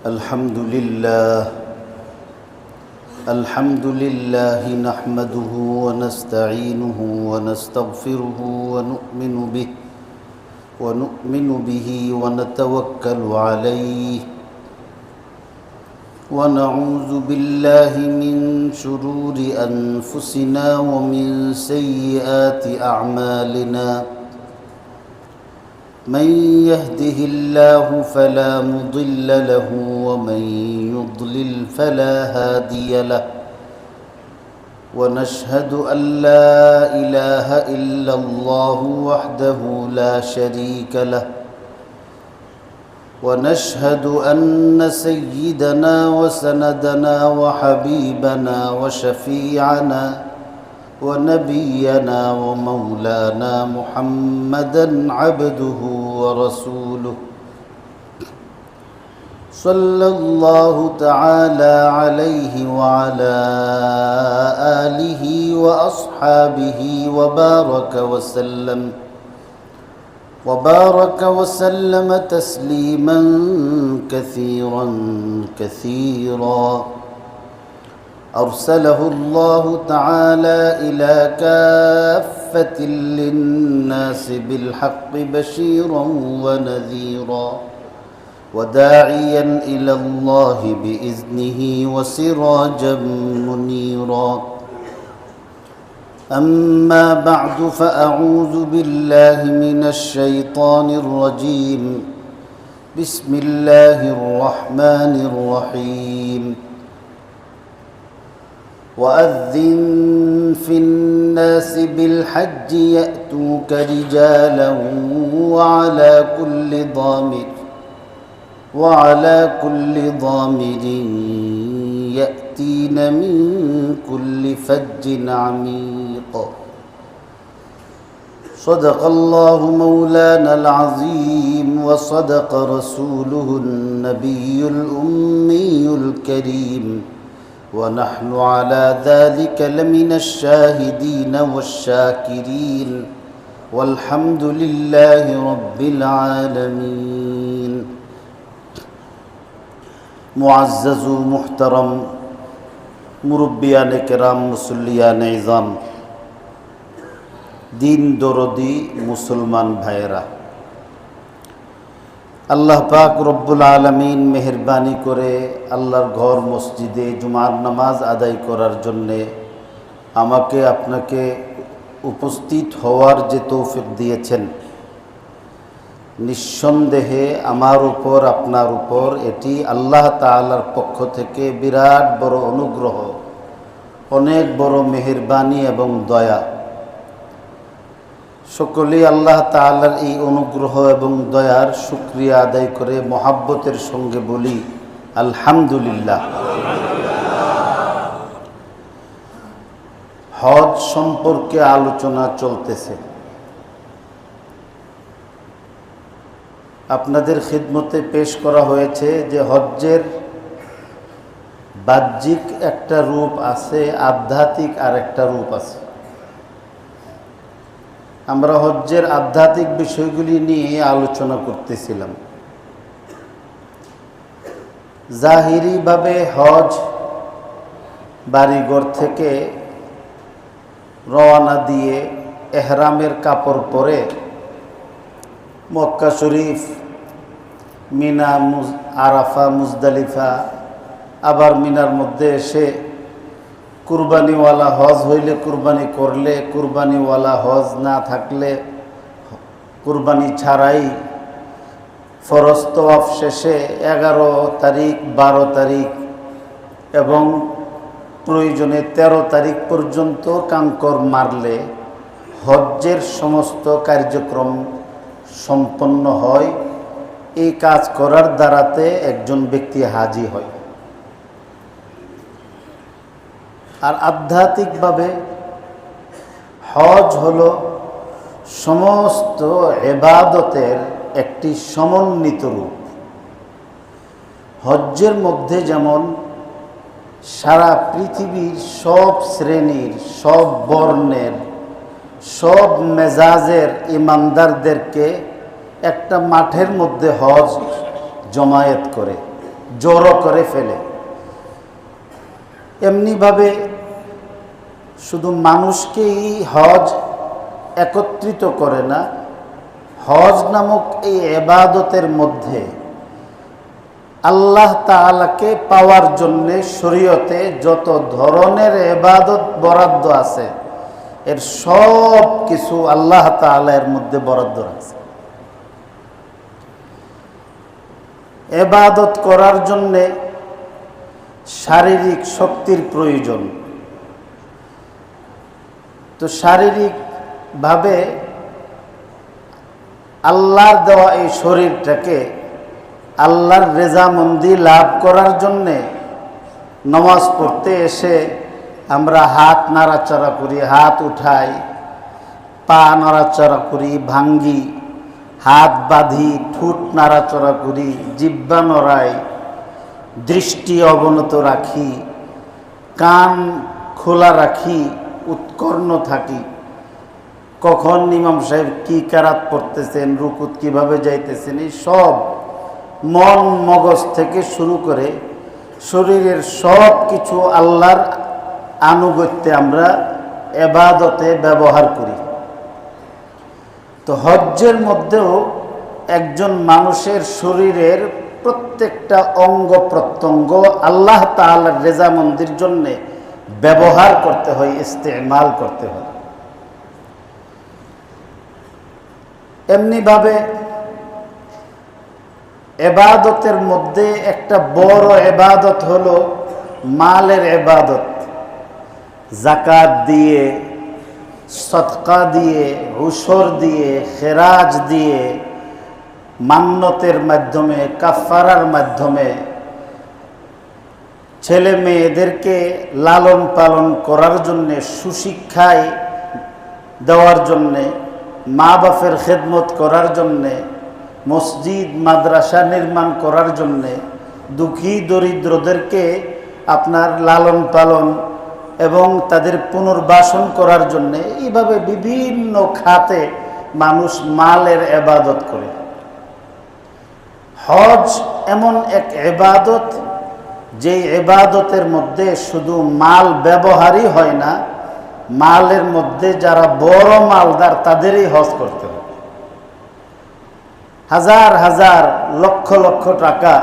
الحمد لله نحمده ونستعينه ونستغفره ونؤمن به ونتوكل عليه ونعوذ بالله من شرور أنفسنا ومن سيئات أعمالنا من يهده الله فلا مضل له ومن يضلل فلا هادي له ونشهد أن لا إله إلا الله وحده لا شريك له ونشهد أن سيدنا وسندنا وحبيبنا وشفيعنا ونبينا ومولانا محمدا عبده ورسوله صلى الله تعالى عليه وعلى آله وأصحابه وبارك وسلم تسليما كثيرا أرسله الله تعالى إلى كافة للناس بالحق بشيرا ونذيرا وداعيا إلى الله بإذنه وسراجا منيرا أما بعد فأعوذ بالله من الشيطان الرجيم بسم الله الرحمن الرحيم وأذن في الناس بالحج يأتوك رجالا وعلى كل ضامر يأتين من كل فج عميق صدق الله مولانا العظيم وصدق رسوله النبي الأمي الكريم ونحن على ذلك لمن الشاهدين والشاكرين والحمد لله رب العالمين मुअज़्ज़ज़ मुहतरम मुरब्बियान किराम मुसल्लियान इज़ाम दीन दरदी मुसलमान भाइरा আল্লাহ পাক রব্বুল আলামিন মেহেরবানি করে আল্লাহর ঘর মসজিদে জুমার নামাজ আদায় করার জন্যে আমাকে আপনাকে উপস্থিত হওয়ার যে তৌফিক দিয়েছেন, নিঃসন্দেহে আমার উপর আপনার উপর এটি আল্লাহ তাআলার পক্ষ থেকে বিরাট বড় অনুগ্রহ, অনেক বড় মেহেরবানি এবং দয়া। সকলেই আল্লাহ তাআলার এই অনুগ্রহ এবং দয়ার শুকরিয়া আদায় করে মহাব্বতের সঙ্গে বলি আলহামদুলিল্লাহ। হজ সম্পর্কে আলোচনা চলতেছে। আপনাদের খিদমতে পেশ করা হয়েছে যে হজ্জের বাহ্যিক একটা রূপ আছে, আধ্যাত্মিক আর একটা রূপ আছে। আমরা হজ্জের আধ্যাত্মিক বিষয়গুলি নিয়ে আলোচনা করতেছিলাম। জাহিরিভাবে হজ বাড়িঘর থেকে রওনা দিয়ে এহরামের কাপড় পরে মক্কা শরীফ, মিনা, আরাফা, মুজদালিফা, আবার মিনার মধ্যে এসে কুরবানিওয়ালা হজ হইলে কুরবানি করলে, কুরবানিওয়ালা হজ না থাকলে কুরবানি ছাড়াই ফরজ তওয়াফ শেষে 11 তারিখ, 12 তারিখ এবং প্রয়োজনে 13 তারিখ পর্যন্ত কাঙ্কর মারলে হজ্জের সমস্ত কার্যক্রম সম্পন্ন হয়। এই কাজ করার দ্বারাতে একজন ব্যক্তি হাজি হয়। আর আধ্যাত্মিকভাবে হজ হলো সমস্ত ইবাদতের একটি সমন্বিত রূপ। হজ্জের মধ্যে যেমন সারা পৃথিবীর সব শ্রেণীর, সব বর্ণের, সব মেজাজের ইমানদারদেরকে একটা মাঠের মধ্যে হজ জমায়েত করে, জড়ো করে ফেলে। এমনিভাবে শুধু মানুষকেই হজ একত্রিত করে না, হজ নামক এই ইবাদতের মধ্যে আল্লাহ তাআলাকে পাওয়ার জন্য শরীয়তে যত ধরনের ইবাদত বরাদ্দ আছে এর সব কিছু আল্লাহ তাআলা এর মধ্যে বরাদ্দ আছে। ইবাদত করার জন্য শারীরিক শক্তির প্রয়োজন। তো শারীরিকভাবে আল্লাহর দেওয়া এই শরীরটাকে আল্লাহর রেজামন্দি লাভ করার জন্যে নামাজ পড়তে এসে আমরা হাত নাড়াচাড়া করি, হাত উঠাই, পা নাড়াচাড়া করি, ভাঙ্গি, হাত বাঁধি, ঠোঁট নাড়াচাড়া করি, জিহ্বা নড়াই, দৃষ্টি অবনত রাখি, কান খোলা রাখি, উৎকর্ণ থাকি। কখন ইমাম সাহেব কি কেরাত পড়তেছেন, রুকুত কিভাবে যাইতেছেন, এই সব মন মগজ থেকে শুরু করে শরীরের সব কিছু আল্লাহর আনুগত্যে আমরা ইবাদতে ব্যবহার করি। তো হজ্জের মধ্যেও একজন মানুষের শরীরের প্রত্যেকটা অঙ্গ প্রত্যঙ্গ আল্লাহ তাআলার রেজামন্দির জন্যে ব্যবহার করতে হয়, ইস্তেমাল করতে হয়। এমনিভাবে ইবাদতের মধ্যে একটা বড় ইবাদত হলো মালের ইবাদত। যাকাত দিয়ে, সদকা দিয়ে, উশর দিয়ে, খেরাজ দিয়ে, মান্নতের মাধ্যমে, কাফারার মাধ্যমে ছেলে মেয়েদেরকে লালন পালন করার জন্যে, সুশিক্ষায় দেওয়ার জন্যে, মা বাপের খেদমত করার জন্যে, মসজিদ মাদ্রাসা নির্মাণ করার জন্যে, দুঃখী দরিদ্রদেরকে আপনার লালন পালন এবং তাদের পুনর্বাসন করার জন্যে, এইভাবে বিভিন্ন খাতে মানুষ মালের ইবাদত করে। হজ এমন এক ইবাদত যে ইবাদতের মধ্যে শুধু মাল ব্যবহারই হয় না, মালের মধ্যে যারা বড় মালদার তাদেরই হজ করতে হবে। হাজার হাজার লক্ষ লক্ষ টাকা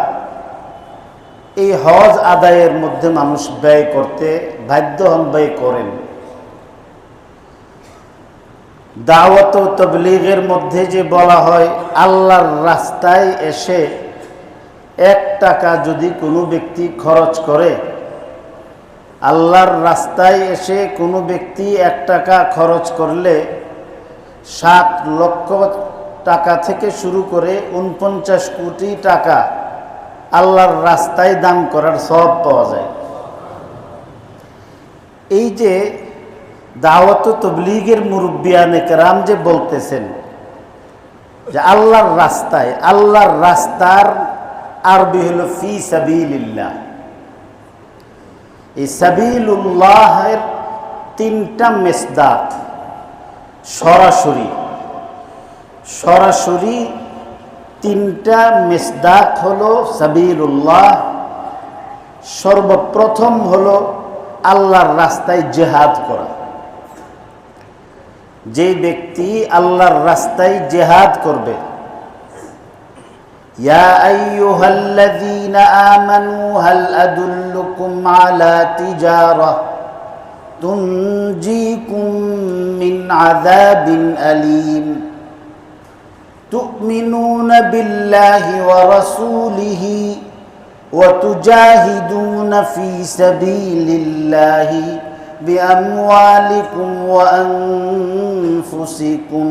এই হজ আদায়ের মধ্যে মানুষ ব্যয় করতে বাধ্য হন, ব্যয় করেন। দাওয়াত ও তাবলীগের মধ্যে যে বলা হয় আল্লাহর রাস্তায় এসে 1 টাকা যদি কোনো ব্যক্তি খরচ করে, আল্লাহর রাস্তায় এসে কোনো ব্যক্তি 1 টাকা খরচ করলে 7 লক্ষ টাকা থেকে শুরু করে 49 কোটি টাকা আল্লাহর রাস্তায় দান করার সওয়াব পাওয়া যায়। এই যে দাওয়াত ও তাবলীগের মুরব্বিয়ানে কেরাম যে বলতেছেন যে আল্লাহর রাস্তায়, আল্লাহর রাস্তার আরবি হলো ফি সাবিলিল্লাহ। এই সাবিলুল্লাহের 3টা মেসদাক, সরাসরি সরাসরি 3টা মেসদাক হলো সাবিলুল্লাহ। সর্বপ্রথম হলো আল্লাহর রাস্তায় জিহাদ করা। যে ব্যক্তি আল্লাহর রাস্তায় জিহাদ করবে, ইয়া আইয়ুহাল্লাযীনা আমানু হাল আদুল্লুকুম আলা তিজারাহ তুনজিকুম মিন আযাবিন আলীম তু'মিনুনা বিল্লাহি ওয়া রাসূলিহি ওয়া তুজাহিদুনা ফি সাবিলিল্লাহি বিআমওয়ালিকুম ওয়া আনফুসিকুম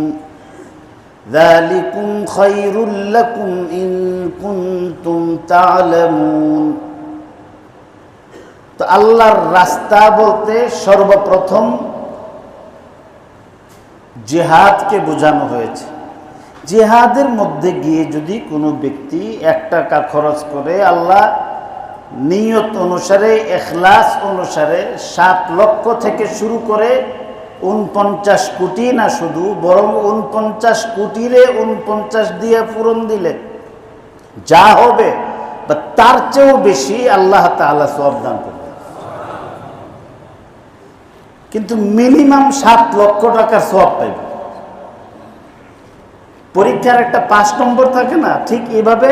যালিকুম খায়রুল লাকুম ইন কুনতুম তা'লামুন। তো আল্লাহর রাস্তা বলতে সর্বপ্রথম জিহাদকে বোঝানো হয়েছে। জিহাদের মধ্যে গিয়ে যদি কোনো ব্যক্তি 1 টাকা খরচ করে, আল্লাহ নিয়ত অনুসারে, ইখলাস অনুসারে 7 লক্ষ থেকে শুরু করে 49 কোটি না শুধু, বরং 49 কোটিরে 49 দিয়ে পূরণ দিলে যা হবে বা তার চেয়েও বেশি আল্লাহ তাআলা সওয়াব দান করবেন। কিন্তু মিনিমাম 7 লক্ষ টাকার সওয়াব পাইবে। পরীক্ষার একটা 5 নম্বর থাকে না, ঠিক এভাবে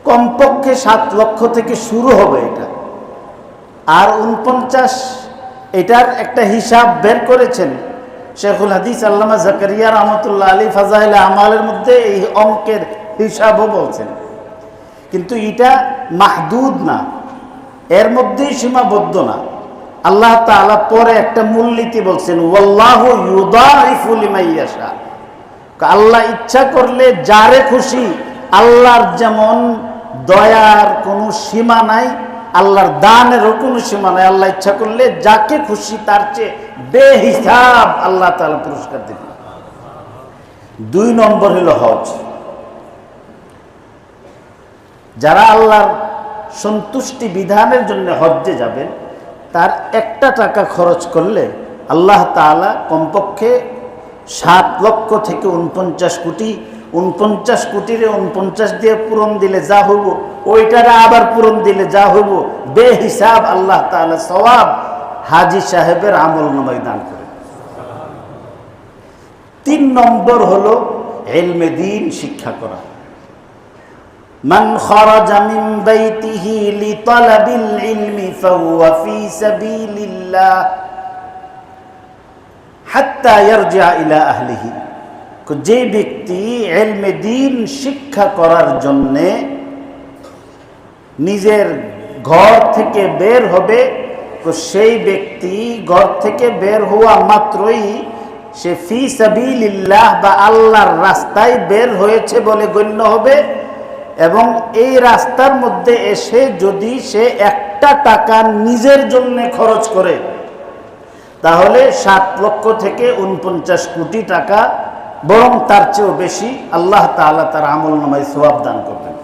কমপক্ষে 7 লক্ষ থেকে শুরু হবে এটা। আর 49 এটার একটা হিসাব বের করেছেন শেখুল হাদিস আল্লামা জাকারিয়া রহমতুল্লাহ আলাইহি ফাজাইলে আমালের মধ্যে এই অঙ্কের হিসাবও বলছেন। কিন্তু এটা মাহদুদ না, এর মধ্যেই সীমাবদ্ধ না। আল্লাহ তাআলা পরে একটা মূলনীতি বলছেন, ওয়াল্লাহু ইউদাইফু লিমান ইয়াশা। আল্লাহ ইচ্ছা করলে যারে খুশি, আল্লাহর যেমন দয়ার কোনো সীমা নাই, আল্লাহর দানেরও কোনো সীমা নাই। আল্লাহ ইচ্ছা করলে যাকে খুশি তার চেয়ে বেহিসাব আল্লাহ তাআলা পুরস্কার দেবেন। 2 নম্বর হলো হজ। যারা আল্লাহর সন্তুষ্টি বিধানের জন্য হজ্জে যাবেন, তার একটা টাকা খরচ করলে আল্লাহ তাআলা কমপক্ষে 7 লক্ষ থেকে 49 কোটি, 49 কোটিরে 49 দিয়ে পূরণ দিলে যা হইব, ওইটারে আবার পূরণ দিলে যা হইব, বেহিসাব আল্লাহ তাআলা সওয়াব হাজী সাহেবের আমলনামায় দান করে। 3 নম্বর হলো ইলমে দ্বীন শিক্ষা করা। মান খারাজা মিন বাইতিহি লিতালাবিল ইলমি ফাহুয়া ফি সাবিলিল্লাহ হাত্তা ইয়ারজিআ ইলা আহলিহি। যে ব্যক্তি ইলমে দ্বীন শিক্ষা করার জন্যে নিজের ঘর থেকে বের হবে, তো সেই ব্যক্তি ঘর থেকে বের হওয়া মাত্রই সে ফি সাবিলিল্লাহ বা আল্লাহর রাস্তায় বের হয়েছে বলে গণ্য হবে। এবং এই রাস্তার মধ্যে এসে যদি সে একটা টাকা নিজের জন্য খরচ করে, তাহলে 7 লক্ষ থেকে 49 কোটি টাকা, বরং তার চেয়েও বেশি আল্লাহ তাআলা তার আমলনামায় সওয়াব দান করবেন।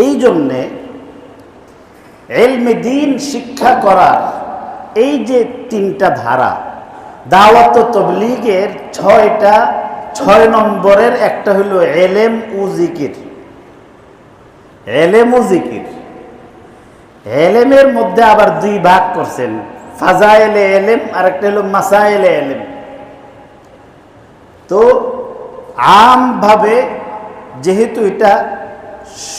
এই জন্যে ইলমে দ্বীন শিক্ষা করার এই যে 3টা ধারা, দাওয়াত ও তাবলীগের 6 নম্বরের একটা হলো ইলম ও জিকির। ইলম ও জিকির, ইলমের মধ্যে আবার 2 ভাগ করছেন, ফাজাইলে ইলম আর একটা হলো মাসাইলে ইলম। তো আমভাবে যেহেতু এটা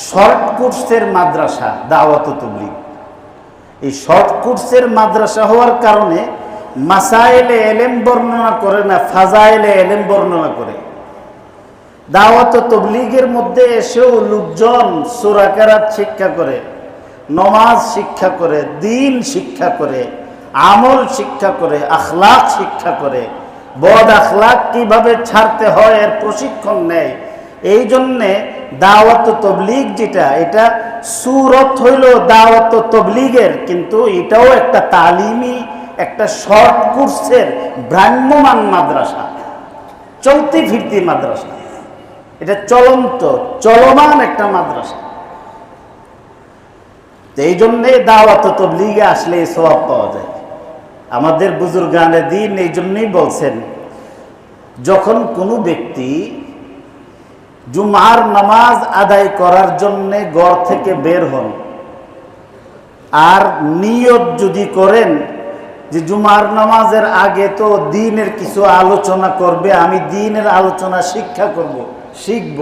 শর্ট কোর্সের মাদ্রাসা দাওয়াত ও তাবলীগ, এই শর্ট কোর্সের মাদ্রাসা হওয়ার কারণে মাসাইলে ইলম বর্ণনা করে না, ফাজাইলে ইলম বর্ণনা করে। দাওয়াত ও তাবলীগের মধ্যে এসেও লোকজন সূরা কেরাত শিক্ষা করে, নমাজ শিক্ষা করে, দ্বীন শিক্ষা করে, আমল শিক্ষা করে, আখলাক শিক্ষা করে, বদ আখলাক কিভাবে ছাড়তে হয় এর প্রশিক্ষণ নেয়। এই জন্যে দাওয়াত ও তাবলীগ যেটা, এটা সূরত হইল দাওয়াত ও তাবলীগের, কিন্তু এটাও একটা তালিমি, একটা শর্ট কোর্সের ভ্রাম্যমান মাদ্রাসা, চলতি ফিরতি মাদ্রাসা। এটা চলমান একটা মাদ্রাসা। এই জন্যে দাওয়াত ও তাবলীগে আসলে সওয়াব পাওয়া যায়। আমাদের বুজুর্গানে দ্বীন এই জন্যই বলছেন, যখন কোনো ব্যক্তি জুমার নামাজ আদায় করার জন্যে ঘর থেকে বের হন, আর নিয়ত যদি করেন যে জুমার নামাজের আগে তো দ্বীনের কিছু আলোচনা করবে, আমি দ্বীনের আলোচনা শিখব,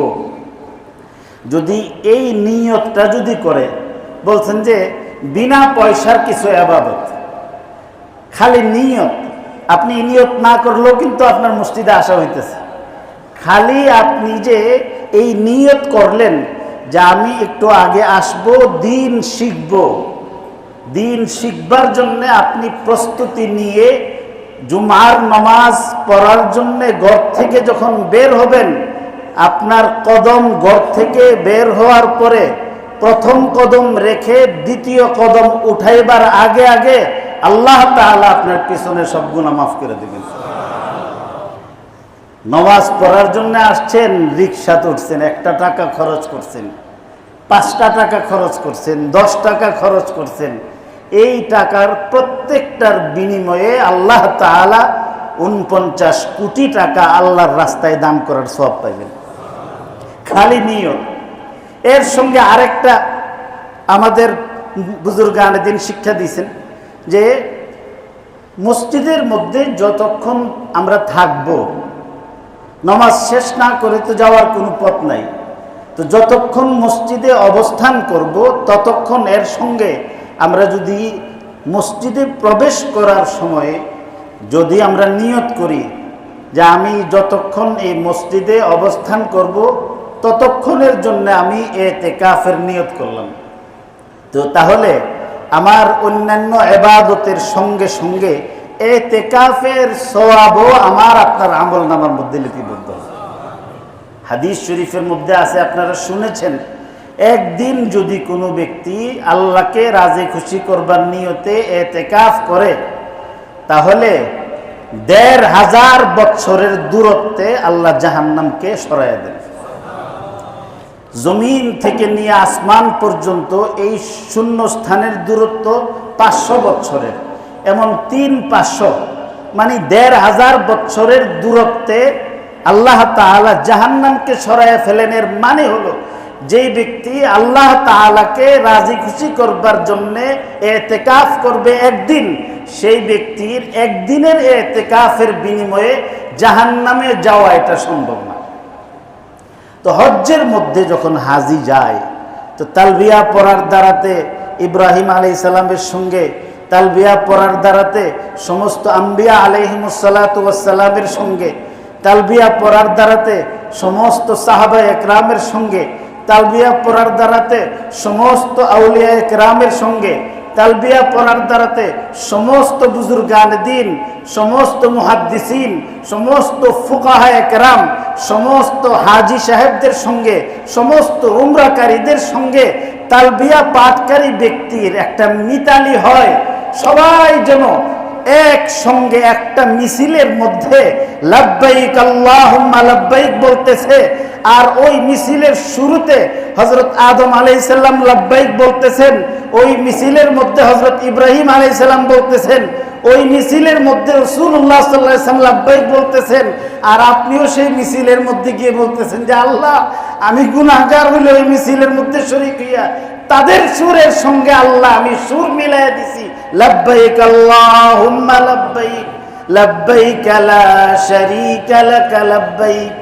যদি এই নিয়তটা যদি করে, বলছেন যে বিনা পয়সার কিছু ইবাদত, খালি নিয়ত, আপনি নিয়ত না করলেও কিন্তু আপনার মসজিদে আসা হইতেছে। খালি আপনি যে এই নিয়ত করলেন যে আমি একটু আগে আসব, দ্বীন শিখব, দ্বীন শিখবার জন্য আপনি প্রস্তুতি নিয়ে জুমার নামাজ পড়ার জন্য ঘর থেকে যখন বের হবেন, আপনার কদম ঘর থেকে বের হওয়ার পরে প্রথম কদম রেখে দ্বিতীয় কদম উঠাইবার আগে আগে আল্লাহ তাআলা আপনার পিছনে সব গুনাহ মাফ করে দিবেন। নামাজ পড়ার জন্য আসছেন, রিকশাতে উঠছেন, 1টা টাকা খরচ করছেন, 5টা টাকা খরচ করছেন, 10 টাকা খরচ করছেন, এই টাকার প্রত্যেকটার বিনিময়ে আল্লাহ তাআলা 49 কোটি টাকা আল্লাহর রাস্তায় দান করার সওয়াব পাইবেন। খালি নিয়ত। এর সঙ্গে আরেকটা আমাদের বুজুর্গানে দিন শিক্ষা দিয়েছেন যে মসজিদের মধ্যে যতক্ষণ আমরা থাকব, নামাজ শেষ না করে তো যাওয়ার কোনো পথ নাই, তো যতক্ষণ মসজিদে অবস্থান করব ততক্ষণ এর সঙ্গে আমরা যদি মসজিদে প্রবেশ করার সময়ে যদি আমরা নিয়ত করি যে আমি যতক্ষণ এই মসজিদে অবস্থান করব ততক্ষণের জন্য আমি ইতিকাফের নিয়ত করলাম, তো তাহলে আমার অন্যান্য ইবাদতের সঙ্গে সঙ্গে ইতিকাফের সওয়াবও আমার আপনার আমলনামার মধ্যে লিপিবদ্ধ হবে। হাদিস শরীফের মধ্যে আছে, আপনারা শুনেছেন, একদিন যদি কোনো ব্যক্তি আল্লাহকে রাজি খুশি করবার নিয়তে ইতিকাফ করে তাহলে ১৫০০ বছরের দূরত্বে আল্লাহ জাহান্নামকে সরাইয়া দেন। জমিন থেকে নিয়ে আসমান পর্যন্ত এই শূন্য স্থানের দূরত্ব ৫০০ বছরের, এমন ৩-৫০০ মানে ১৫০০ বছরের দূরত্বে আল্লাহ তাআলা জাহান্নামকে সরাইয়া ফেলেন। এর মানে হলো যেই ব্যক্তি আল্লাহ তাআলাকে রাজি খুশি করবার জন্য ইতিকাফ করবে একদিন, সেই ব্যক্তির একদিনের ইতিকাফের বিনিময়ে জাহান্নামে যাওয়া এটা সম্ভব না। তো হজ্জের মধ্যে যখন হাজি যায় তো তালবিয়া পড়ার দ্বারাতে ইব্রাহিম আলাইহিস সালামের সঙ্গে, তালবিয়া পড়ার দ্বারাতে সমস্ত আম্বিয়া আলাইহিমুসসালাতু ওয়াসসালামের সঙ্গে, তালবিয়া পড়ার দ্বারাতে সমস্ত সাহাবা একরামের সঙ্গে, তালবিয়া পড়ার দ্বারাতে সমস্ত আউলিয়া একরামের সঙ্গে, তালবিয়া পড়ার দ্বারাতে সমস্ত বুজুর্গান দিন, সমস্ত মুহাদ্দিসিন, সমস্ত ফুকাহা একরাম, সমস্ত হাজি সাহেবদের সঙ্গে, সমস্ত উমরাকারীদের সঙ্গে তালবিয়া পাঠকারী ব্যক্তির একটা মিতালি হয়। সবাই যেন এক সঙ্গে একটা মিছিলের মধ্যে লাব্বাইক আল্লাহুম্মা লাব্বাইক বলতেছে, আর ওই মিছিলের শুরুতে হযরত আদম আলাইহিস সালাম লাব্বাইক বলতেছেন, ওই মিছিলের মধ্যে হযরত ইব্রাহিম আলাইহিস সালাম বলতেছেন, ওই মিছিলের মধ্যে রাসূলুল্লাহ সাল্লাল্লাহু আলাইহি ওয়াসাল্লাম লাব্বাইক বলতেছেন, আর আপনিও সেই মিছিলের মধ্যে গিয়ে বলতেছেন যে আল্লাহ আমি গুনাহগার হলে ওই মিছিলের মধ্যে শরীক হইয়া তাদের সুরের সঙ্গে আল্লাহ আমি সুর মিলাইয়া দিছি, লাব্বাইক আল্লাহুম্মা লাব্বাইক লাব্বাইক লা শারীকা লাক লাব্বাইক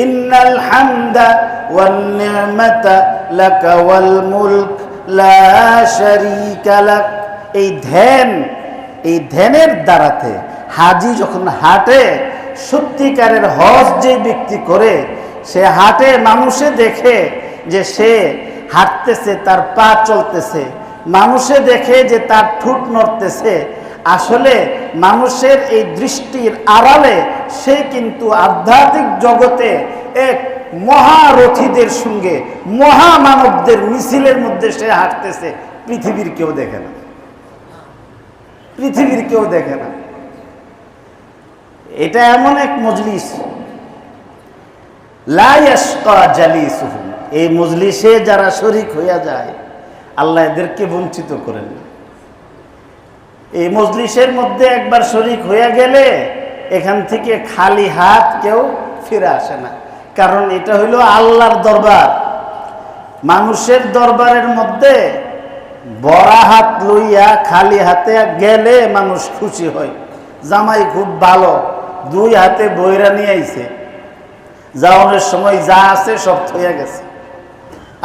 ইন্নাল হামদা ওয়ান নি'মাতা লাক ওয়াল মুলক লা শারীকা লাক। এই ধ্যানের দ্বারাতে হাজি যখন হাঁটে, সত্যিকারের হজ যে ব্যক্তি করে সে হাঁটে, মানুষে দেখে যে সে হাঁটতেছে, তার পা চলতেছে, মানুষে দেখে যে তার ঠোঁট নড়তেছে, আসলে মানুষের এই দৃষ্টির আড়ালে সে কিন্তু আধ্যাত্মিক জগতে এক মহারথীদের সঙ্গে, মহামানবদের মিছিলের মধ্যে সে হাঁটতেছে। পৃথিবীর কেউ দেখে না, পৃথিবীর কেউ দেখে না। এটা এমন এক মজলিস, লা ইয়াশকা জালিসুহুম, এই মজলিসে যারা শরীক হইয়া যায় আল্লাহ এদেরকে বঞ্চিত করেন না। এই মজলিসের মধ্যে একবার শরীক হইয়া গেলে এখান থেকে খালি হাত কেউ ফিরে আসে না, কারণ এটা হইল আল্লাহর দরবার। মানুষের দরবারের মধ্যে বড়া হাত লইয়া খালি হাতে গেলে মানুষ খুশি হয়, জামাই খুব ভালো, 2 হাতে বইরা নিয়ে আইছে, যাওয়ানোর সময় যা আছে সব থইয়া গেছে।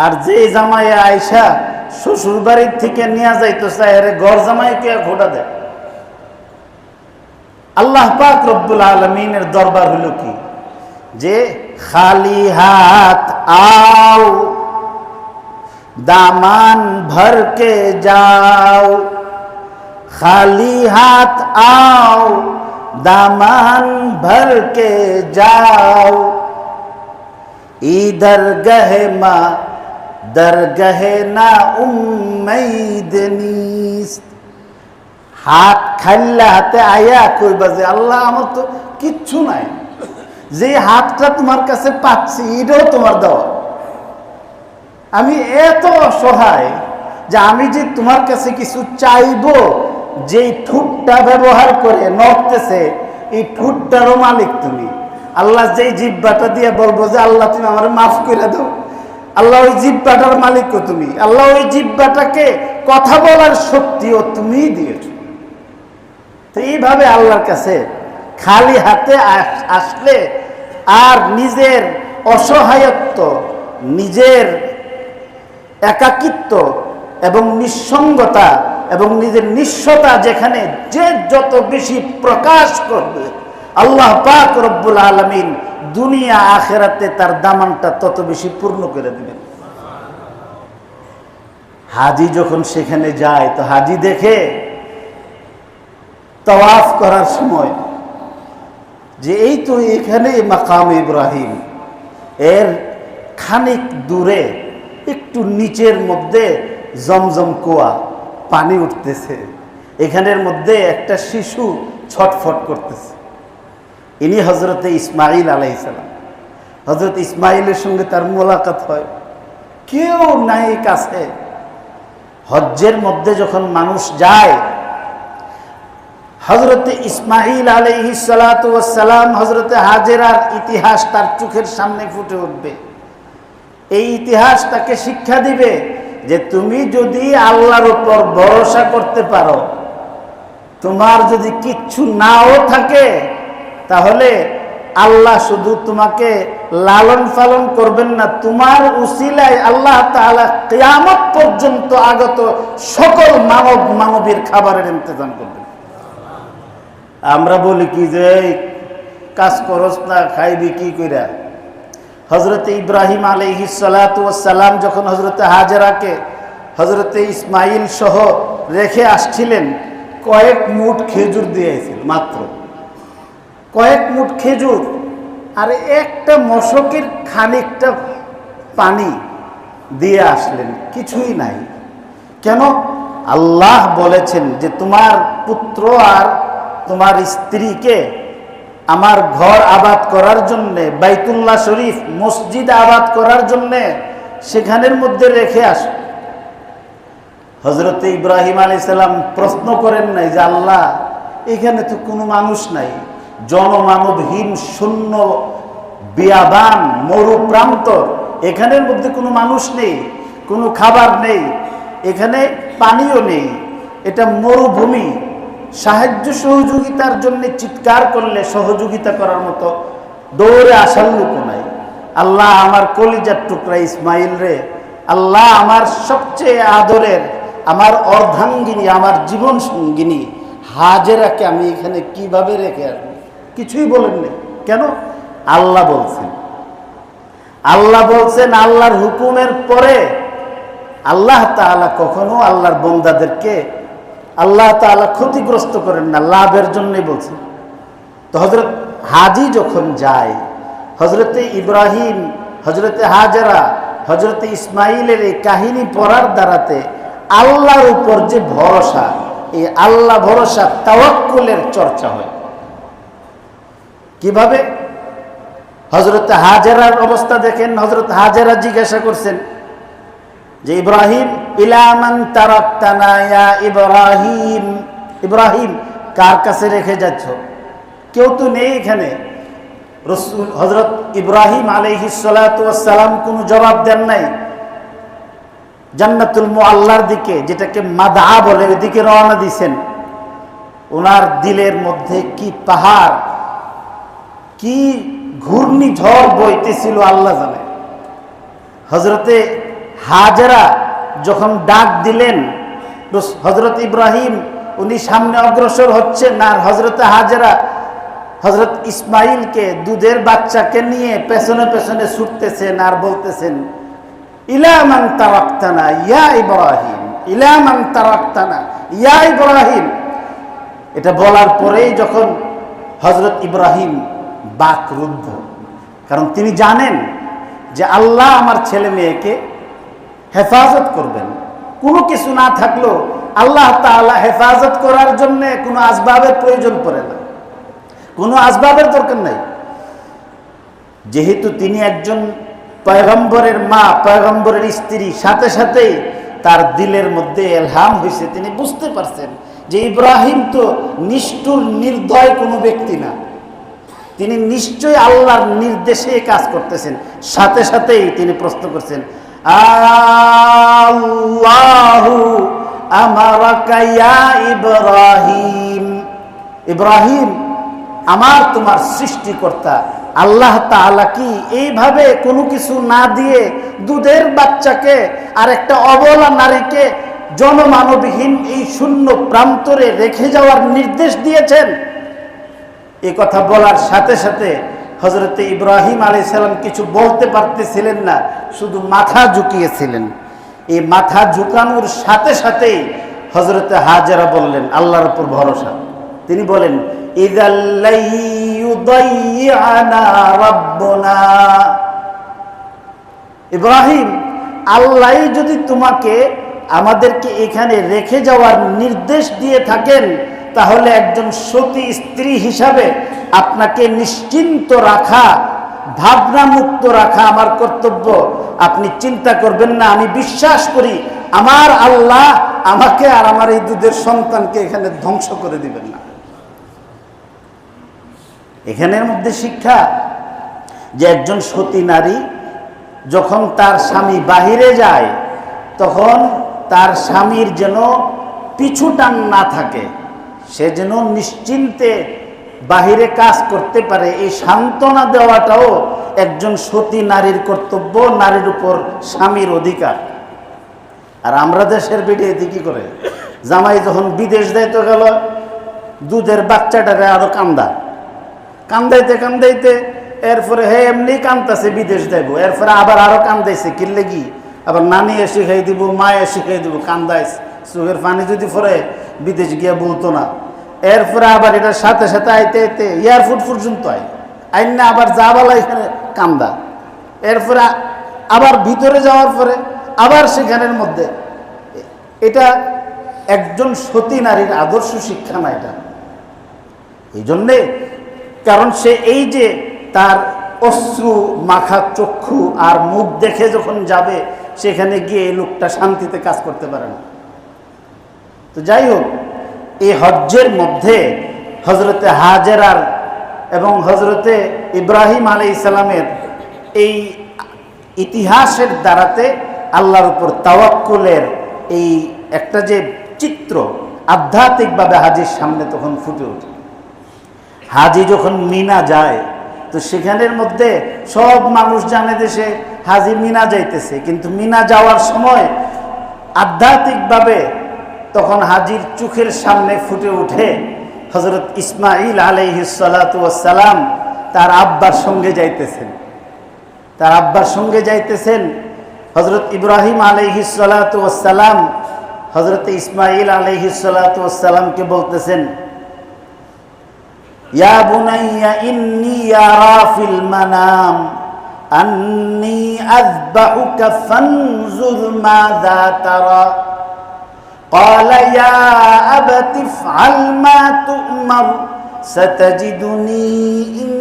আর যে জামাই আইসা শ্বশুর বাড়ির থেকে নিয়ে যাইতো চায়, ঘর জামাইকে ঘোটা দেয়। আল্লাহ পাক রব্বুল আলামিনের দরবার হলো কি, যে খালি হাত आओ दामन भर के जाओ, खाली हाथ आओ दामन भर के जाओ, इधर गहे माँ दरगहे ना उम्मीद नीस्त। हाथ खाल्ला हाथे आया कोई बाजे আল্লাহ আমার তো কিচ্ছু নাই, যে হাতটা তোমার কাছে পাচ্ছি এটাও তোমার দেওয়া। আমি এত অসহায় যে আমি যে তোমার কাছে কিছু চাইবো, যেই ঠোঁটটা ব্যবহার করে নড়তেছে এই ঠোঁটটারও মালিক তুমি। আল্লাহ যেই জিহ্বাটা দিয়ে বলবো যে আল্লাহ তুমি আমার মাফ করে দাও, আল্লাহ ওই জিহ্বাটার মালিকও তুমি, আল্লাহ ওই জিহ্বাটাকে কথা বলার শক্তিও তুমিই দিয়েছ। তো এইভাবে আল্লাহর কাছে খালি হাতে আসলে আর নিজের অসহায়ত্ব, নিজের একাকিত্ব এবং নিঃসঙ্গতা এবং নিজের নিঃস্বতা যেখানে যে যত বেশি প্রকাশ করবে, আল্লাহ পাক রব্বুল আলামিন দুনিয়া আখিরাতে তার দামানটা তত বেশি পূর্ণ করে দিবেন। হাজি যখন সেখানে যায় তো হাজি দেখে তাওয়াফ করার সময় যে এই তো এখানে মাকাম ইব্রাহিম, এর খানিক দূরে একটু নিচের মধ্যে জমজম কুয়া, পানি উঠতেছে, এখানের মধ্যে একটা শিশু ছটফট করতেছে। ইনি হজরতে ইসমাইল আলাইহিস সালাম। হজরত ইসমাইলের সঙ্গে তার মোলাকাত হয়, কেউ নাই কাছে। হজ্জের মধ্যে যখন মানুষ যায়, হজরতে ইসমাইল আলাইহিস সালাতু ওয়াস সালাম, হজরতে হাজেরার ইতিহাস তার চোখের সামনে ফুটে উঠবে। এই ইতিহাস তাকে শিক্ষা দিবে যে তুমি যদি আল্লাহর উপর ভরসা করতে পারো, তোমার যদি কিচ্ছু নাও থাকে, তাহলে আল্লাহ শুধু তোমাকে লালন পালন করবেন না, তোমার উসিলায় আল্লাহ তাআলা কিয়ামত পর্যন্ত আগত সকল মানব মানবীর খাবারের ইন্তজাম করবেন। আমরা বলি কি যে কাজ করস না, খাইবি কি কইরা। হজরতে ইব্রাহিম আলাইহিস সালাতু ওয়াস সালাম যখন হজরতে হাজেরাকে হজরতে ইসমাইল সহ রেখে আসছিলেন, কয়েক মুঠ খেজুর দিয়েছিল, মাত্র কয়েক মুঠ খেজুর আর একটা মশকের খানিকটা পানি দিয়ে আসলেন, কিছুই নাই। কেন? আল্লাহ বলেছেন যে তোমার পুত্র আর তোমার স্ত্রীকে আমার ঘর আবাদ করার জন্যে, বাইতুল্লাহ শরীফ মসজিদ আবাদ করার জন্যে সেখানের মধ্যে রেখে আস। হজরতে ইব্রাহিম আলাইহিস সালাম প্রশ্ন করেন নাই যে আল্লাহ এখানে তো কোনো মানুষ নাই, জনমানবহীন শূন্য বিয়াবান মরু প্রান্তর, এখানের মধ্যে কোনো মানুষ নেই, কোনো খাবার নেই, এখানে পানিও নেই, এটা মরুভূমি। সাহায্য সহযোগিতার জন্য চিৎকার করলে সহযোগিতা করার মতো দৌড়ে আসার লোকও নাই। আল্লাহ আমার কলিজার টুকরা ইসমাইল রে, আল্লাহ আমার সবচেয়ে আদরের, আমার অর্ধাঙ্গিনী, আমার জীবন সঙ্গিনী হাজেরাকে আমি এখানে কিভাবে রেখে আসবো? কিছুই বলেননি। কেন? আল্লাহ বলছেন, আল্লাহ বলছেন। আল্লাহর হুকুমের পরে আল্লাহ তাআলা কখনো আল্লাহর বান্দাদেরকে আল্লাহ তাআলা ক্ষতিগ্রস্ত করেন না, লাভের জন্যই বলছেন। তো হজরত হাজি যখন যায়, হজরতে ইব্রাহিম, হজরতে হাজেরা, হজরতে ইসমাইলের এই কাহিনী পড়ার দ্বারাতে আল্লাহর উপর যে ভরসা, এই আল্লাহ ভরসা তাওয়াক্কুলের চর্চা হয়। কিভাবে? হজরত হাজেরার অবস্থা দেখেন। হজরত হাজেরা জিজ্ঞাসা করছেন যে ইব্রাহিম, ইলা মান তারাকতানা ইয়া ইব্রাহিম, ইব্রাহিম কার কাছে রেখে যাচ্ছ? কেউ তো নেই এখানে। রাসূল হযরত ইব্রাহিম আলাইহিস সালাতু ওয়াস সালাম কোনো জবাব দেন নাই। জান্নাতুল মুআল্লার দিকে, যেটাকে মাদা বলে, ওইদিকে রওনা দিয়েছেন। ওনার দিলের মধ্যে কি পাহাড়, কি ঘূর্ণিঝড় বইতেছিল আল্লাহ জানে। হজরতে হাজেরা যখন ডাক দিলেন, হজরত ইব্রাহিম উনি সামনে অগ্রসর হচ্ছেন, আর হজরতে হাজেরা হজরত ইসমাইলকে, দুধের বাচ্চাকে নিয়ে পেছনে পেছনে ছুটতেছেন আর বলতেছেন, ইলা মান তারাকতানা ইয়া ইব্রাহিম, ইলা মান তারাকতানা ইয়া ইব্রাহিম। এটা বলার পরেই যখন হজরত ইব্রাহিম বাকরুদ্ধ, কারণ তিনি জানেন যে আল্লাহ আমার ছেলে মেয়েকে হেফাজত করবেন। কোনো কিছু না থাকলেও আল্লাহ তাআলা হেফাজত করার জন্য কোনো আসবাবের প্রয়োজন পড়ে না, কোনো আসবাবের দরকার নাই। যেহেতু তিনি একজন পয়গম্বরের মা, পয়গম্বরের স্ত্রী, সাথে সাথেই তার দিলের মধ্যে ইলহাম হয়েছে, তিনি বুঝতে পারছেন যে ইব্রাহিম তো নিষ্ঠুর নির্দয় কোনো ব্যক্তি না। তিনি নিশ্চয়ই আল্লাহর নির্দেশে কাজ করতেছেন। সাথে সাথেই তিনি প্রশ্ন করছেন, আল্লাহু আমারাকা ইয়া ইব্রাহিম, ইব্রাহিম আমার তোমার সৃষ্টিকর্তা আল্লাহ তাআলা কি এইভাবে কোনো কিছু না দিয়ে দুধের বাচ্চাকে আর একটা অবলা নারীকে জনমানবহীন এই শূন্য প্রান্তরে রেখে যাওয়ার নির্দেশ দিয়েছেন? এই কথা বলার সাথে সাথে হযরতে ইব্রাহিম আলাইহিস সালাম কিছু বলতে পারতেছিলেন না, শুধু মাথা ঝুঁকিয়েছিলেন। এই মাথা ঝুঁকানোর সাথে সাথেই হযরতে হাজেরা বললেন আল্লাহর উপর ভরসা। তিনি বলেন, ইযাল্লাই ইউদাইয়ানা রাব্বুনা, ইব্রাহিম আল্লাহ যদি তোমাকে আমাদেরকে এখানে রেখে যাওয়ার নির্দেশ দিয়ে থাকেন, তাহলে একজন সতী স্ত্রী হিসাবে আপনাকে নিশ্চিন্ত রাখা, ভাবনামুক্ত রাখা আমার কর্তব্য। আপনি চিন্তা করবেন না, আমি বিশ্বাস করি আমার আল্লাহ আমাকে আর আমার এই দুধের সন্তানকে এখানে ধ্বংস করে দিবেন না। এখানের মধ্যে শিক্ষা যে একজন সতী নারী যখন তার স্বামী বাহিরে যায়, তখন তার স্বামীর যেন পিছু টান না থাকে, সে যেন নিশ্চিন্তে বাহিরে কাজ করতে পারে, এই সান্ত্বনা দেওয়াটাও একজন সতী নারীর কর্তব্য, নারীর উপর স্বামীর অধিকার। আর আমরা দেশের বেটিয়ে কি করে, জামাই যখন বিদেশ দেয় তো গেল দুধের বাচ্চাটারে আরো কান্দাইতে কান্দাইতে এরপরে হে এমনি কান্দাছে বিদেশ দেব, এরপরে আবার আরো কান্দাইছে কিনলে কি আবার নানি এসে খাই দিব, মায়ে শিখাই দিব, কান্দাইস চোখের পানি যদি পরে বিদেশ গিয়া বলতো না। এরপরে আবার এটার সাথে সাথে আইতে আইতে এয়ারপোর্ট পর্যন্ত আইন না আবার যাবালা এখানে কান্দা, এরপরে আবার ভিতরে যাওয়ার পরে আবার সেখানের মধ্যে। এটা একজন সতী নারীর আদর্শ শিক্ষা না এটা। এই জন্যে, কারণ সে এই যে তার অশ্রু মাখা চক্ষু আর মুখ দেখে যখন যাবে, সেখানে গিয়ে এই লোকটা শান্তিতে কাজ করতে পারে না। তো যাই হোক, এই হজ্জের মধ্যে হজরতে হাজেরার এবং হজরতে ইব্রাহিম আলাইহিস সালামের এই ইতিহাসের দ্বারাতে আল্লাহর উপর তাওয়াক্কুলের এই একটা যে চিত্র আধ্যাত্মিকভাবে হাজির সামনে তখন ফুটে ওঠে। হাজি যখন মিনা যায়, তো সেখানের মধ্যে সব মানুষ জানে দেশে হাজি মিনা যাইতেছে, কিন্তু মিনা যাওয়ার সময় আধ্যাত্মিকভাবে তখন হাজির চোখের সামনে ফুটে ওঠে হযরত ইসমাঈল আলাইহিস সালাতু ওয়াস সালাম তার আব্বার সঙ্গে যাইতেছেন। তার আব্বার সঙ্গে যাইতেছেন হযরত ইব্রাহিম আলাইহিস সালাতু ওয়াস সালাম হযরত ইসমাঈল আলাইহিস সালাতু ওয়াস সালামকে বলতেছেন, ইয়া বুনাইয়া ইন্নী আরা ফিল মানাম আন্নী আযবাহুকা ফানজুর মাযা তারা। قال يا أبت افعل ما تؤمر ستجدني إن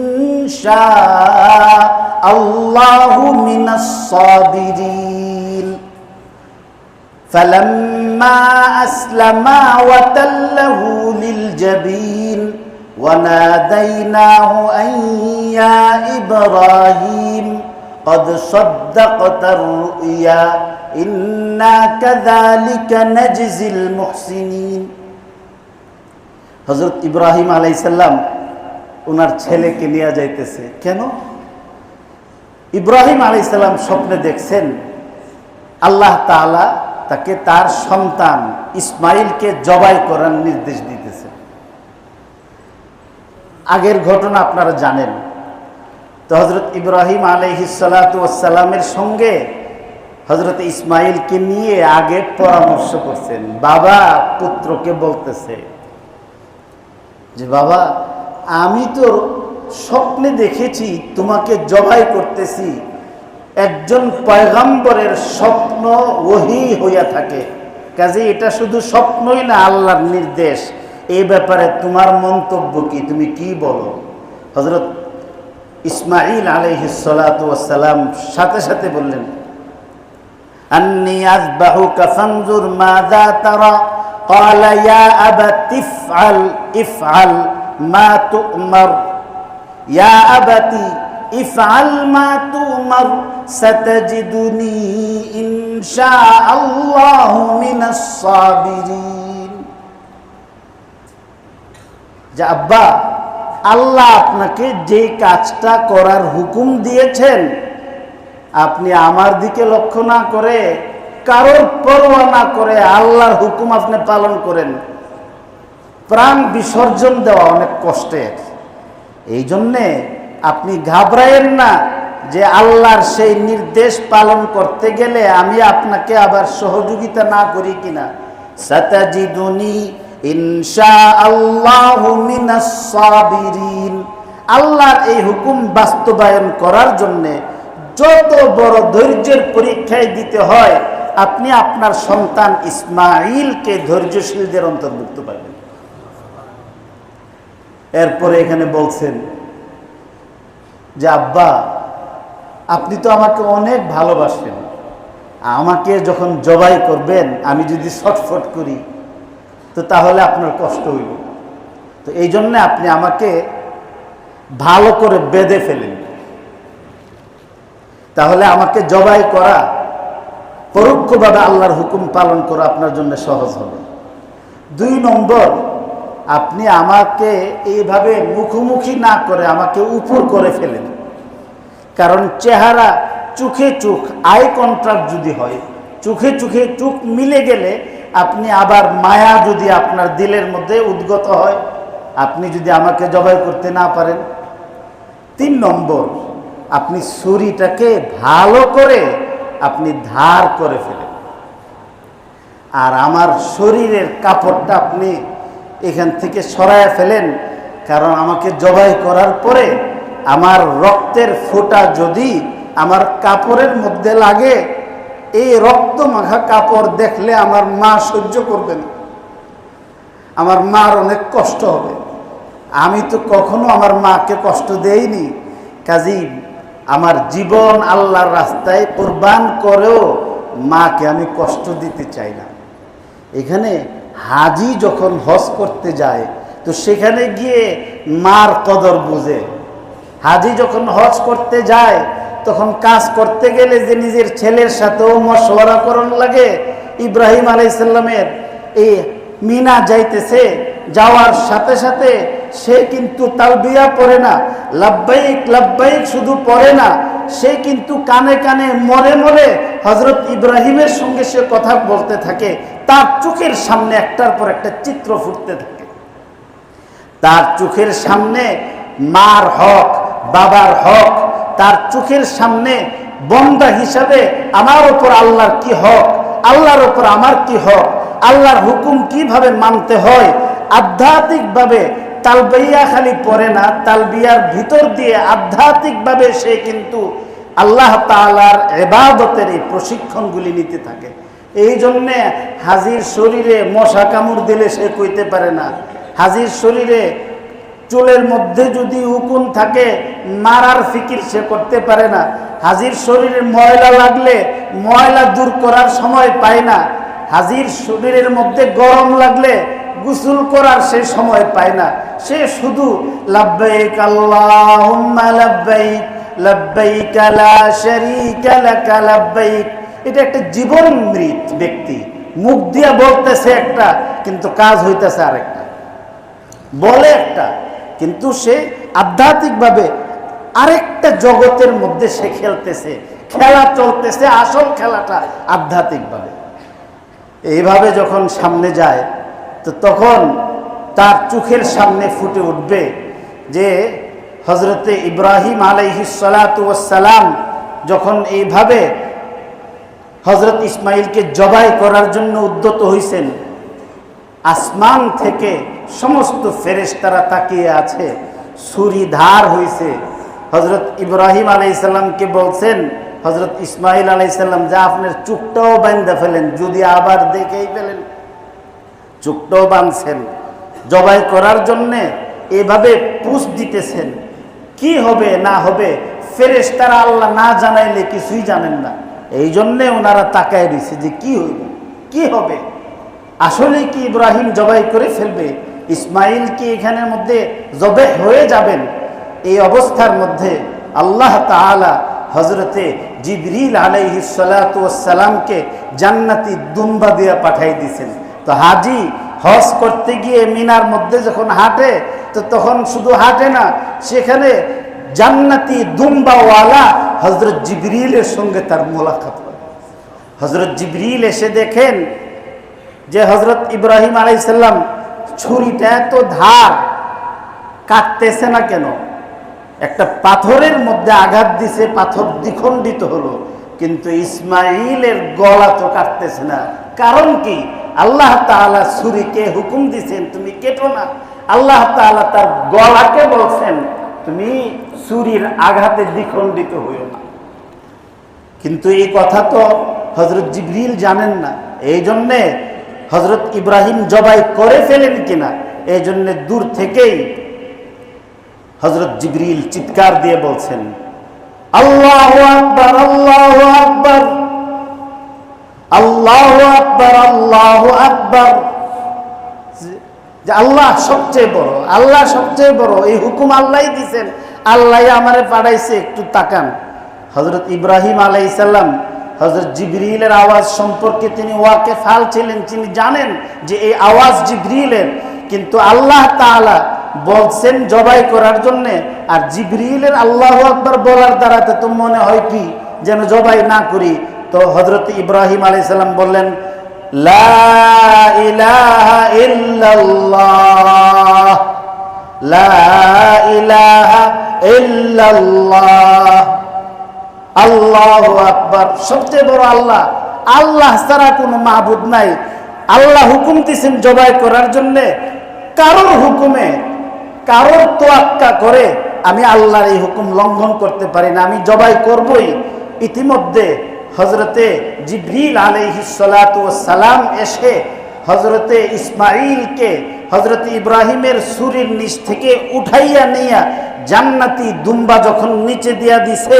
شاء الله من الصابرين فلما أسلما وتله للجبين وناديناه أن يا إبراهيم قد صدقت الرؤيا إنا كذلك نجزي المحسنين। হযরত ইব্রাহিম আলাইহিস সালাম ওনার ছেলেকে নিয়ে যাইতেছে। কেন? ইব্রাহিম আলাইহিস সালাম স্বপ্নে দেখছেন আল্লাহ তাআলা তাকে তার সন্তান ইসমাইলকে জবাই করার নির্দেশ দিতেছে। আগের ঘটনা আপনারা জানেন। তো হযরত ইব্রাহিম আলাইহিস সালাতু ওয়াস সালামের সঙ্গে হযরত ইসমাইলকে নিয়ে আগে পরামর্শ করছেন। বাবা পুত্রকে বলতেছে যে, বাবা আমি তো স্বপ্নে দেখেছি তোমাকে জবাই করতেছি। একজন পয়গম্বরের স্বপ্ন ওহী হইয়া থাকে, কাজে এটা শুধু স্বপ্নই না, আল্লাহর নির্দেশ। এই ব্যাপারে তোমার মন্তব্য কি, তুমি কি বলো? হযরত ইসমাঈল আলাইহিস সালাতু ওয়াস সালাম সাথে সাথে বললেন, আন্নী আযবাহুকা ফানজুর মাযা তারা। ক্বালা ইয়া আবাতি ইফআল মা তু'মার ইয়া আবাতি ইফআল মা তুমার সাতাজিদুনি ইনশাআল্লাহু মিনাস সাবিরিন। যে আব্বা, আল্লাহ আপনাকে যে কাজটা করার হুকুম দিয়েছেন, আপনি আমার দিকে লক্ষ্য না করে, কারোর পরোয়া না করে আল্লাহর হুকুম আপনি পালন করেন। প্রাণ বিসর্জন দেওয়া অনেক কষ্টের, এই জন্যে আপনি ঘাবড়ায়েন না যে আল্লাহর সেই নির্দেশ পালন করতে গেলে আমি আপনাকে আবার সহযোগিতা না করি কিনা। সাতাজিদুনি ইনশাআল্লাহু মিনাস সাবিরিন। আল্লাহর এই হুকুম বাস্তবায়ন করার জন্যে যত বড় ধৈর্যের পরীক্ষায় দিতে হয়, আপনি আপনার সন্তান ইসমাঈলকে ধৈর্যশীলদের অন্তর্ভুক্ত পাবেন। এরপরে এখানে বলছেন যে আব্বা, আপনি তো আমাকে অনেক ভালোবাসেন, আমাকে যখন জবাই করবেন আমি যদি ছটফট করি তো তাহলে আপনার কষ্ট হইব। তো এই জন্য আপনি আমাকে ভালো করে বেঁধে ফেলেন, তাহলে আমাকে জবাই করা, পরোক্ষভাবে আল্লাহর হুকুম পালন করা আপনার জন্য সহজ হবে। 2 নম্বর, আপনি আমাকে এইভাবে মুখোমুখি না করে আমাকে উপর করে ফেলেন। কারণ চেহারা চোখে চোখ, আই কন্ট্রাক্ট যদি হয়, চোখে চোখে চোখ মিলে গেলে আপনি আবার মায়া যদি আপনার দিলের মধ্যে উদ্গত হয়, আপনি যদি আমাকে জবাই করতে না পারেন। 3 নম্বর, আপনি ছুরিটাকে ভালো করে আপনি ধার করে ফেলেন, আর আমার শরীরের কাপড়টা আপনি এখান থেকে সরায় ফেলেন। কারণ আমাকে জবাই করার পরে আমার রক্তের ফোঁটা যদি আমার কাপড়ের মধ্যে লাগে, এই রক্ত মাখা কাপড় দেখলে আমার মা সহ্য করবেন, আমার মার অনেক কষ্ট হবে। আমি তো কখনো আমার মাকে কষ্ট দেইনি, কাজেই আমার জীবন আল্লাহর রাস্তায় কুরবান করেও মাকে আমি কষ্ট দিতে চাই না। এখানে হাজি যখন হজ করতে যায় তো সেখানে গিয়ে মার কদর বুঝে। হাজি যখন হজ করতে যায় তখন কাজ করতে গেলে যে নিজের ছেলের সাথেও মশওয়ারা করণ লাগে। ইব্রাহিম আলাইহিস সালামের এই মিনা যাইতেছে, যাওয়ার সাথে সাথে সে কিন্তু তালবিয়া পড়ে না, লাব্বাইক লাব্বাইক শুধু পড়ে না, সে কিন্তু কানে কানে মরে মরে হযরত ইব্রাহিমের সঙ্গে সে কথা বলতে থাকে। তার চোখের সামনে একটার পর একটা চিত্র ফুটতে থাকে। তার চোখের সামনে মার হক, বাবার হক, তার চোখের সামনে বন্দা হিসাবে আমার উপর আল্লাহর কি হক, আল্লাহর উপর আমার কি হক, আল্লাহর হুকুম কিভাবে মানতে হয়, আধ্যাত্মিকভাবে তালবিয়া খালি পড়ে না, তালবিয়ার ভিতর দিয়ে আধ্যাত্মিকভাবে সে কিন্তু আল্লাহ তাআলার ইবাদতের এই প্রশিক্ষণগুলি নিতে থাকে। এই জন্যে হাজির শরীরে মশা কামড় দিলে সে কইতে পারে না, হাজির শরীরে চুলের মধ্যে যদি উকুন থাকে মারার ফিকির সে করতে পারে না, হাজির শরীরে ময়লা লাগলে ময়লা দূর করার সময় পায় না, হাজির শরীরের মধ্যে গরম লাগলে গোসল করার সে সময় পায় না। সে শুধু লাব্বাইক আল্লাহুম্মা লাব্বাইক লাব্বাইক লা শারীকা লাকা লাব্বাইক, এটা একটা জীবন মৃত ব্যক্তি, মুখ দিয়ে বলতেছে একটা কিন্তু কাজ হইতেছে আরেকটা, বলে একটা কিন্তু সে আধ্যাত্মিকভাবে আরেকটা জগতের মধ্যে সে খেলতেছে, খেলা চলতেছে, আসল খেলাটা আধ্যাত্মিকভাবে। এইভাবে যখন সামনে যায় তো তখন তার চোখের সামনে ফুটে উঠবে যে হযরতে ইব্রাহিম আলাইহিস সালাতু ওয়াস সালাম যখন এইভাবে হযরত ইসমাইলকে জবাই করার জন্য উদ্যত হইছেন, আসমান থেকে সমস্ত ফেরেশতারা তাকিয়ে আছে, ছুরি ধার হইছে। হযরত ইব্রাহিম আলাইহিস সালামকে বলছেন হযরত ইসমাইল আলাইহিস সালাম, যা আপনার চোখটাও বাঁধা ফেলেন, যদি আবার দেখেই ফেলেন। চোখটাও বাঁধছেন, জবাই করার জন্যে এভাবে পুষ দিতেছেন। কি হবে না হবে ফেরেশতারা আল্লাহ না জানাইলে কিছুই জানেন না, এই জন্যে ওনারা তাকায় রয়েছে যে কি হইব, কি হবে, আসলে কি ইব্রাহিম জবাই করে ফেলবে, ইসমাইল কি এখানের মধ্যে জবে হয়ে যাবেন। এই অবস্থার মধ্যে আল্লাহ তাআলা হযরতে জিবরিল আলাইহিস সালাতু ওয়াস সালামকে জান্নাতি দুম্বা দিয়ে পাঠাই দিয়েছেন। তো হাজি হজ করতে গিয়ে মিনার মধ্যে যখন হাঁটে, তো তখন শুধু হাঁটে না, সেখানে জান্নাতি দুম্বাওয়ালা হযরত জিবরিলের সঙ্গে তার মোলাকাত হয়। হযরত জিবরিল এসে দেখেন যে হযরত ইব্রাহিম আলাইহিস সালাম ছুরিটা এত ধার, কাটতেছে না কেন? একটা পাথরের মধ্যে আঘাত দিছে, পাথর দ্বিখণ্ডিত হলো, কিন্তু ইসমাইলের গলা তো কাটতেছে না। কারণ কি? আল্লাহ তাআলা ছুরিকে হুকুম দিয়েছেন তুমি কেটো না। আল্লাহ তাআলা তার গলাকে বলছেন তুমি ছুরির আঘাতে দ্বিখণ্ডিত হইও না। কিন্তু এই কথা তো হযরত জিবরিল জানেন না। এই জন্যে হযরত ইব্রাহিম জবাই করে ফেলেন কিনা, এই জন্যে দূর থেকেই হযরত জিবরিল চিৎকার দিয়ে বলছেন আল্লাহু আকবার, আল্লাহু আকবার, আল্লাহু আকবার, আল্লাহু আকবার, যে আল্লাহ সবচেয়ে বড়, আল্লাহ সবচেয়ে বড়, এই হুকুম আল্লাহই দিয়েছেন, আল্লাহই আমারে পাঠাইছে, একটু তাকান। হযরত ইব্রাহিম আলাইহিস সালাম হযরত জিবরিলের আওয়াজ সম্পর্কে তিনি ওয়াকিফাল ছিলেন, তিনি জানেন যে এই আওয়াজ জিবরিলের, কিন্তু আল্লাহ তাআলা বলছেন জবাই করার জন্য, আর জিবরিলের আল্লাহু আকবার বলার দ্বারা তো মনে হয় কি যেন জবাই না করি। তো হযরত ইব্রাহিম আলাইহিস সালাম বললেন লা ইলাহা ইল্লাল্লাহ, লা ইলাহা ইল্লাল্লাহ, আল্লাহু আকবার, সবচেয়ে বড় আল্লাহ, আল্লাহ ছাড়া কোনো মাবুদ নাই। আল্লাহ হুকুম দিয়েছেন জবাই করার জন্য, কারোর হুকুমে কারোর তোয়াক্কা করে আমি আল্লাহর এই হুকুম লঙ্ঘন করতে পারি না, আমি জবাই করবই। ইতিমধ্যে হযরতে জিবরিল আলাইহিস সালাতু ওয়াস সালাম এসে হযরতে ইসমাঈলকে হযরত ইব্রাহিমের ছুরির নিচ থেকে উঠাইয়া নিয়া জান্নাতি দুম্বা যখন নিচে দিয়া দিছে,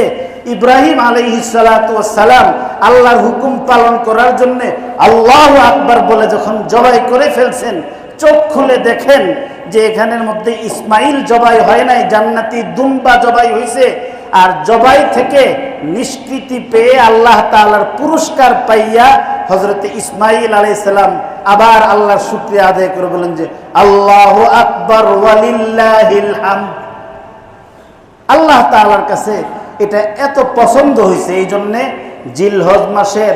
ইব্রাহিম আলাইহিস সালাতু ওয়াস সালাম আল্লাহর হুকুম পালন করার জন্য আল্লাহু আকবার বলে যখন জবাই করে ফেলছেন, চোখ খুলে দেখেন যে এখানের মধ্যে ইসমাইল জবাই হয় নাই, জান্নাতি দুম্বা জবাই হয়েছে। আর জবাই থেকে নিষ্কৃতি পেয়ে আল্লাহ তাআলার পুরস্কার পাইয়া হযরতে ইসমাইল আলাইহিস সালাম আবার আল্লাহর শুকরিয়া আদায় করে বলেন যে আল্লাহু আকবার ওয়ালিল্লাহিল হামদ। আল্লাহ তাআলার কাছে এটা এত পছন্দ হয়েছে, এই জন্যে জিলহজ মাসের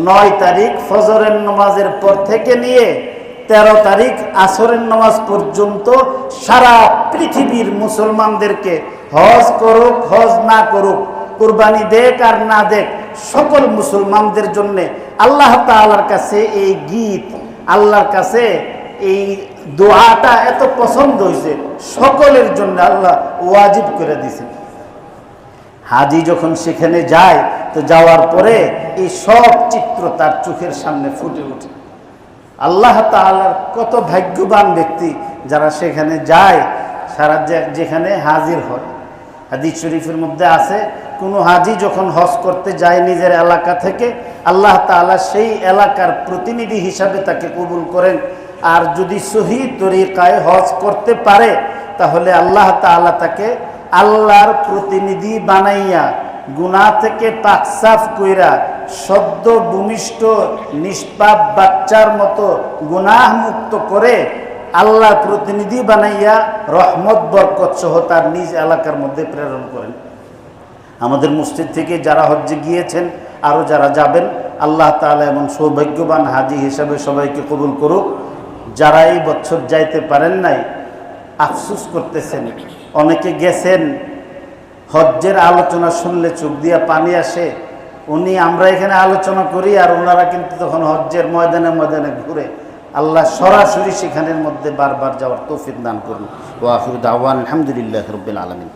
9 তারিখ ফজরের নামাজের পর থেকে নিয়ে 13 তারিখ আসরের নামাজ পর্যন্ত সারা পৃথিবীর মুসলমানদেরকে হজ করুক হজ না করুক, কুরবানি দেখ আর না দেখ, সকল মুসলমানদের জন্য আল্লাহ তাআলার কাছে এই গীত, আল্লাহর কাছে এই দোয়াটা এত পছন্দ হয়েছে, সকলের জন্য আল্লাহ ওয়াজিব করে দিয়েছে। হাজি যখন সেখানে যায়, তো যাওয়ার পরে এই সব চিত্র তার চোখের সামনে ফুটে ওঠে। আল্লাহ তাআলার কত ভাগ্যবান ব্যক্তি যারা সেখানে যায়, সারা যেখানে হাজির হয়। হাদিস শরীফের মধ্যে আছে, কোনো হাজি যখন হজ করতে যায় নিজের এলাকা থেকে, আল্লাহ তাআলা সেই এলাকার প্রতিনিধি হিসাবে তাকে কবুল করেন। আর যদি সহি তরিকায় হজ করতে পারে, তাহলে আল্লাহ তাআলা তাকে আল্লাহর প্রতিনিধি বানাইয়া গুনাহ থেকে পাকসাফ কইরা সদ্য ভূমিষ্ঠ নিষ্পাপ বাচ্চার মতো গুনাহ মুক্ত করে আল্লাহর প্রতিনিধি বানাইয়া রহমত বরকত সহ তার নিজ এলাকার মধ্যে প্রেরণ করেন। আমাদের মসজিদ থেকে যারা হজ্জে গিয়েছেন, আরও যারা যাবেন, আল্লাহ তাআলা এমন সৌভাগ্যবান হাজি হিসাবে সবাইকে কবুল করুক। যারা এই বছর যাইতে পারেন নাই, আফসোস করতেছেন। অনেকে গেছেন, হজ্জের আলোচনা শুনলে চোখ দিয়া পানি আসে। আমরা এখানে আলোচনা করি আর ওনারা কিন্তু তখন হজ্জের ময়দানে ময়দানে ঘুরে। আল্লাহ সরাসরি সেখানের মধ্যে বারবার যাওয়ার তৌফিক দান করুন। ওয়া আখিরু দাওয়ানা আলহামদুলিল্লাহি রাব্বিল আলামিন।